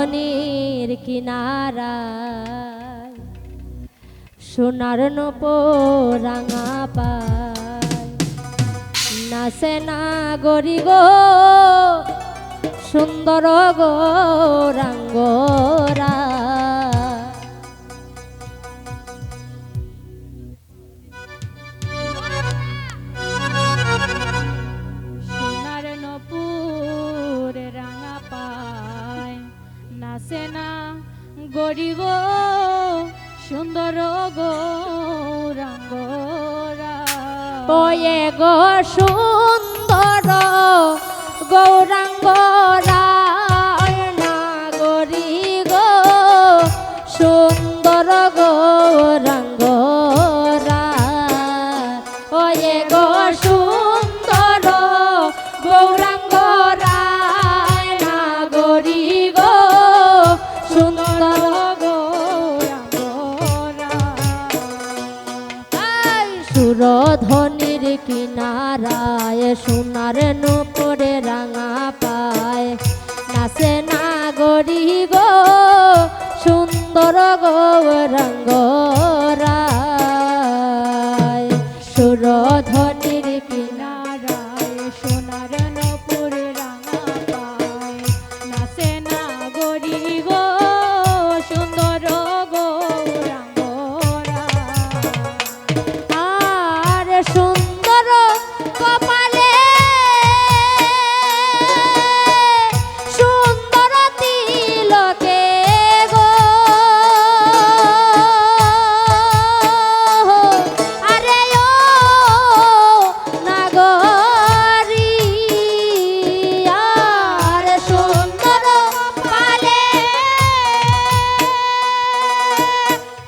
ধনির কিনারায় সোনার নূপুরাঙা পায় নাচে না গরি গো সুন্দর গৌরাঙ্গরা সোনার নূপুর রাঙা পায় নাচে না গরি গো সুন্দর গৌরাঙ্গরা ওয়ে গো সুন্দর গৌরাঙ্গরা নাগরি গো সুন্দর গৌরাঙ্গরা ওয়ে গো সুন্দর গৌরাঙ্গরা নাগরি গো সুন্দর সুরধনির কিনারায় সোনার নূপুরে রাঙা পায় নাচে না গরি গো সুন্দর গৌরাঙ্গরা সুরধনির কিনারায় সোনার নূপুর রাঙা পায় নাচে না গরি গো সুন্দর গৌরাঙ্গরা আর সুন্দর কপালে সুন্দর তিলকে গো আরে ও নাগরি আর সুন্দর কপালে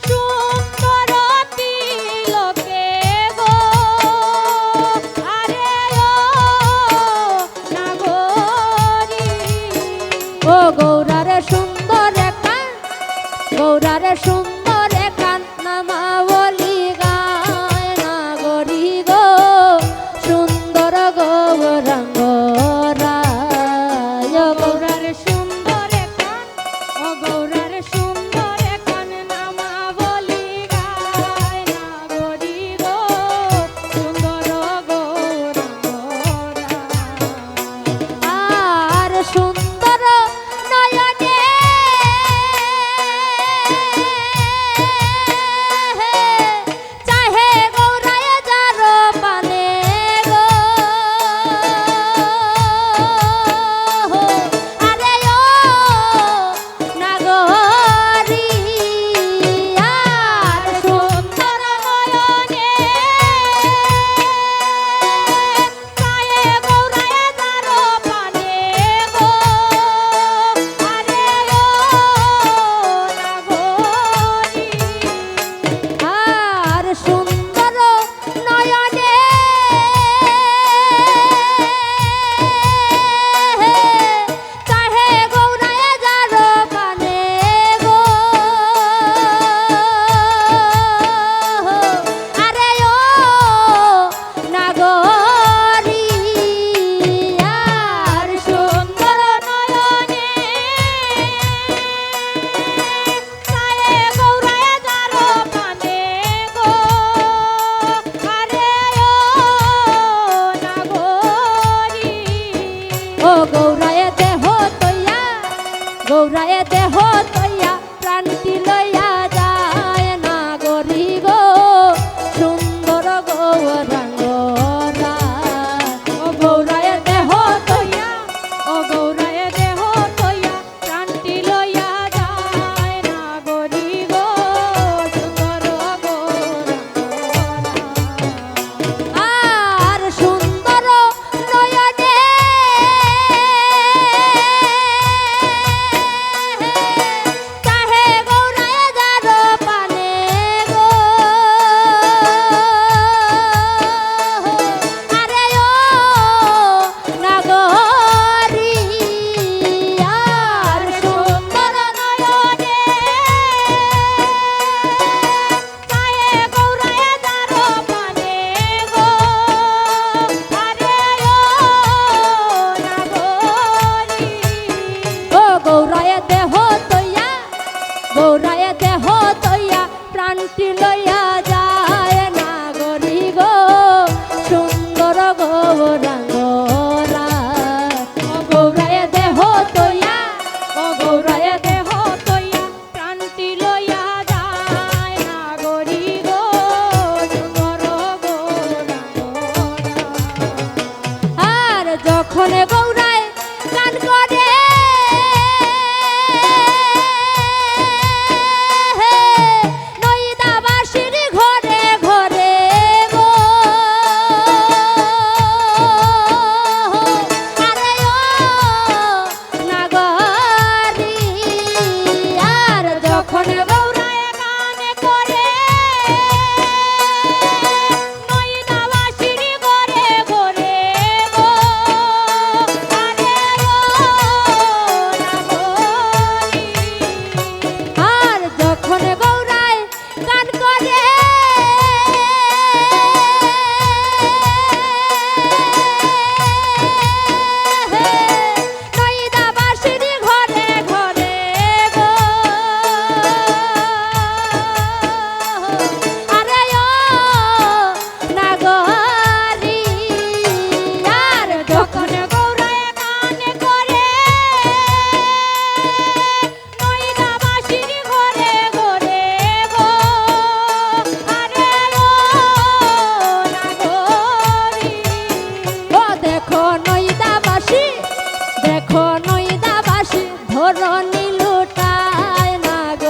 সুন্দর তিলকে গো আরে ও নাগরি ও গৌরার সুন্দর কান গৌরার সুন্দর কান নামাবলি গায় নাগরি গো সুন্দর গৌরাঙ্গরা গৌরার সুন্দর কান ও গৌরার সুন্দর কান নামাবলি গায় নাগরি গো সুন্দর গৌরাঙ্গরা আর সুন্দর নয়নে চাহে গৌরায় যার পানে গো আরে ও নাগরি আর সুন্দর নয়নে কায়ে গৌরায় যার পানে গো আরে ও নাগরি আর সুন্দর নয়নে চাহে গৌরায় যার পানে গো আরে ও নাগরি আর সুন্দর নয়নে কায়ে গৌরায় যার পানে গো আরে ও নাগরি ও গৌরায় দেহ তৈয়া গৌরায় দেহ তৈয়া প্রাণটি লইয়া যায় না গরি গো সুন্দর গৌরাঙ্গরা ও গৌরায় দেহ তৈয়া ও গৌরায় দেহ তৈয়া প্রাণটি লইয়া যায় নাগরি গো সুন্দর গৌরাঙ্গরা আর সুন্দর নয়নে চাহে গৌরায়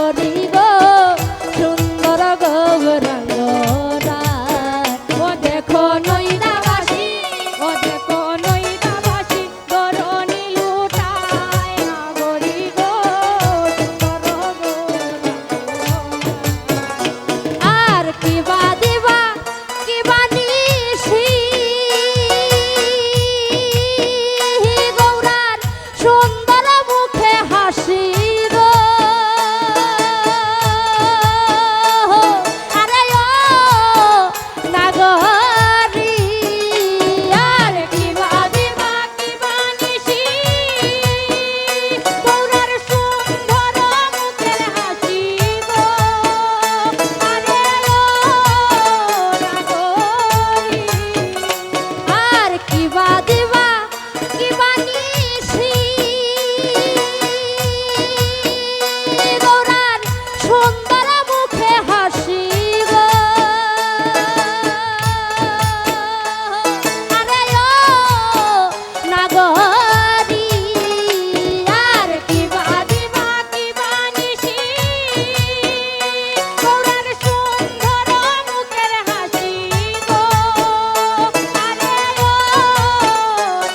গরি গো সুন্দর গৌরাঙ্গ রায়। ও দেখো নইদাবাসী, ও দেখো নইদাবাসী, গরনি লুটায় নাগরি গো সুন্দর গৌরাঙ্গ। আর কিবা দিবা কিবা নিশি গৌরার সুন্দর মুখে হাসি গো। আরে ও নাগরি আর কিবা দিবা কিবা নিশি গৌরার সুন্দর মুখের হাসি গো। আরে ও নাগরি, আর কিবা দিবা কিবা নিশি গৌরার সুন্দর মুখে হাসি গো। আরে ও নাগরি আর কিবা দিবা কিবা নিশি গৌরার সুন্দর মুখের হাসি গো। আরে ও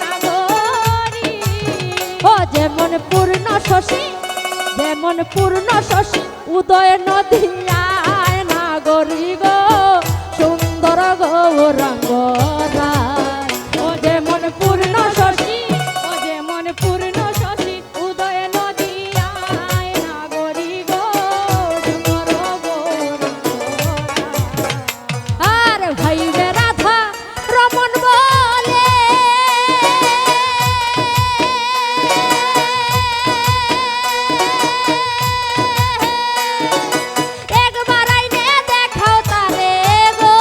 নাগরি, ও যেমন পূর্ণ শশী যেমন পূর্ণ শশী উদয় নদিয়ায় নাগরি গো সুন্দর গৌরাঙ্গ রায়। ও যেমন পূর্ণ শশী, ও যেমন পূর্ণ শশী, উদয় নদিয়ায় নাগরি গো সুন্দর গৌরাঙ্গ। আর ভাইবে রাধা রমন বলে একবার আইনে দেখাও তারে গো।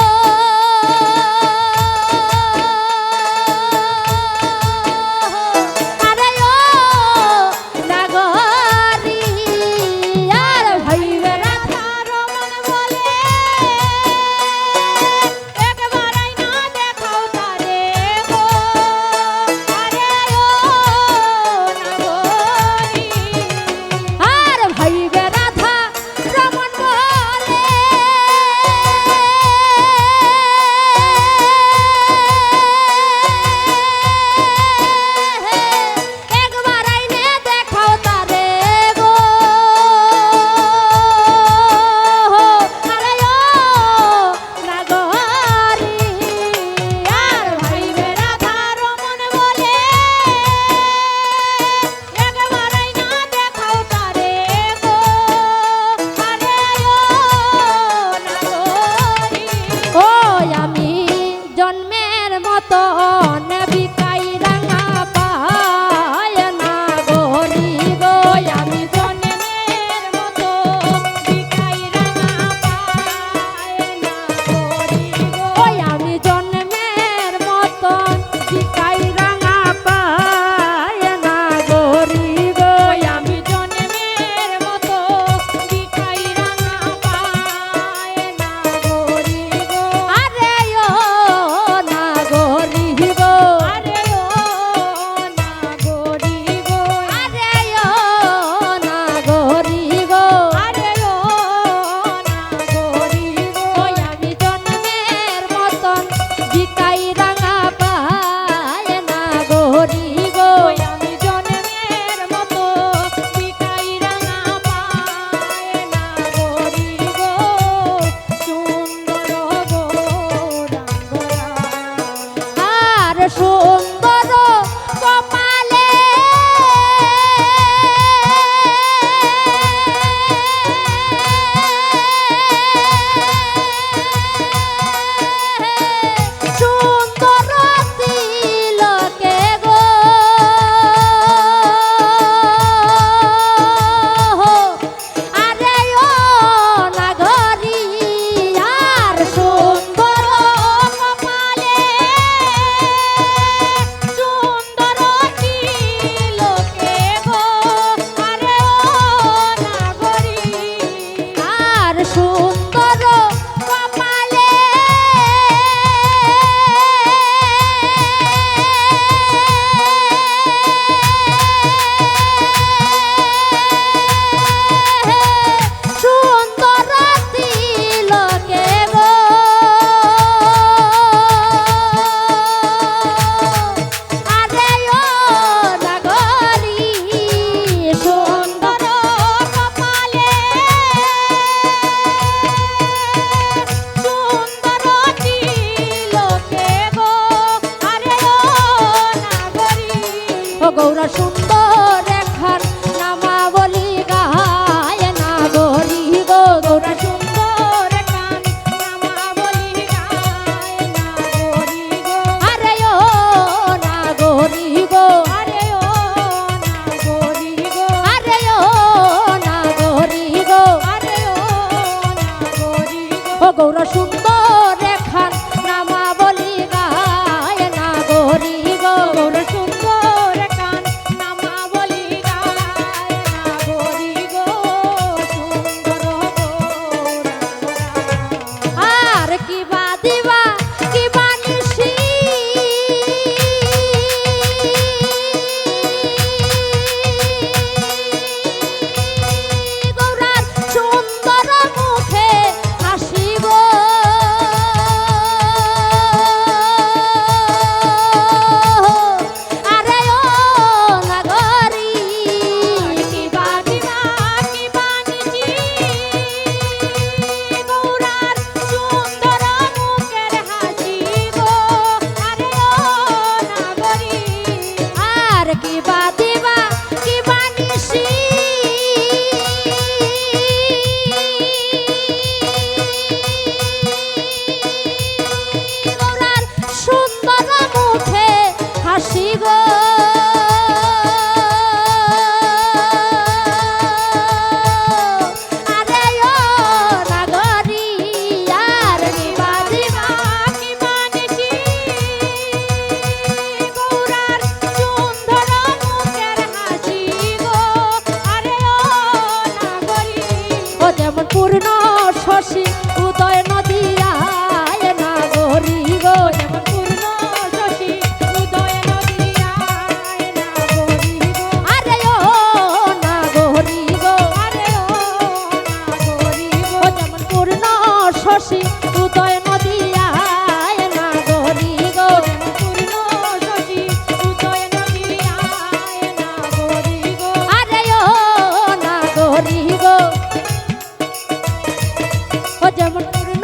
যেমন পূর্ণ শশী উদয় নদিয়ায় নাগরী গো যেমন পূর্ণ শশী উদয় নদিয়ায় নাগরী গো আরে ও নাগরী গো আরে ও নাগরী গো ও যেমন পূর্ণ শশী উদয় নদিয়ায় নাগরী গো যেমন পূর্ণ শশী উদয় নদিয়ায় নাগরী গো আরে ও নাগরী গো ও যেমন পূর্ণ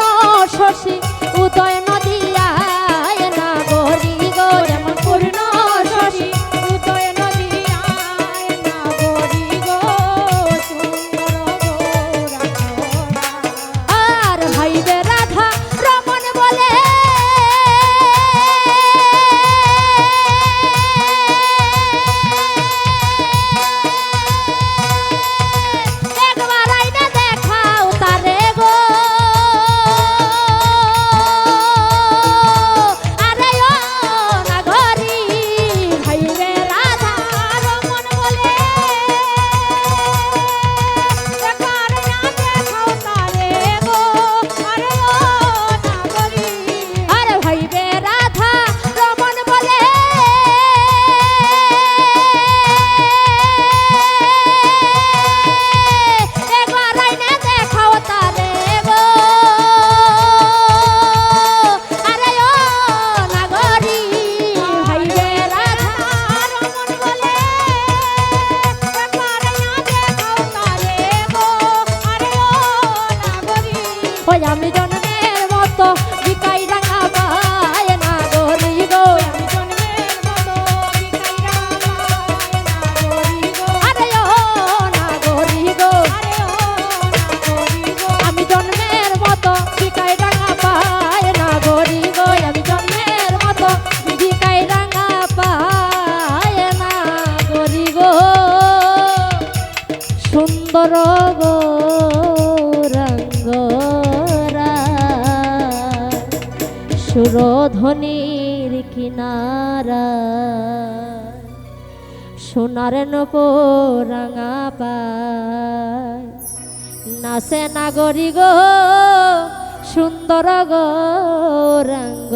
শশী উদয় নদিয়ায় নাগরী গো যেমন পূর্ণ শশী উদয় নদিয়ায় নাগরী গো সুন্দর গৌরাঙ্গনা আর ভাইবে রাধা রমন বলে একবার আইনা দেখাও তারে গো আরে ও নাগরী ভাইবে রাধা রমন বলে একবার না দেখাও তারে গো আরে ও নাগরী আরে ভাইবে রাধা রমন বলে একবার আইনা দেখাও তারে গো আরে ও নাগরী ভাইবে রাধা রমন বলে একবার না দেখাও তারে গো আরে ও নাগরী ওই আমি জন্মের মতো বিকাই রাঙা পায় নাগরী গো আমি জন্মের মতো বিকাইরা পায় নাগরী গো আরে ও নাগরী গো আরে ও নাগরী গো আমি জন্মের মতো বিকাই রাঙা পায় নাগরী গো আমি জন্মের মতো বিকাই রাঙা পায় নাগরী গো সুন্দর গৌরাঙ্গরা সুরধ্বনির কিনারা সোনার নূপুরাঙা পায় নাচে নাগরী গো সুন্দর গৌরাঙ্গ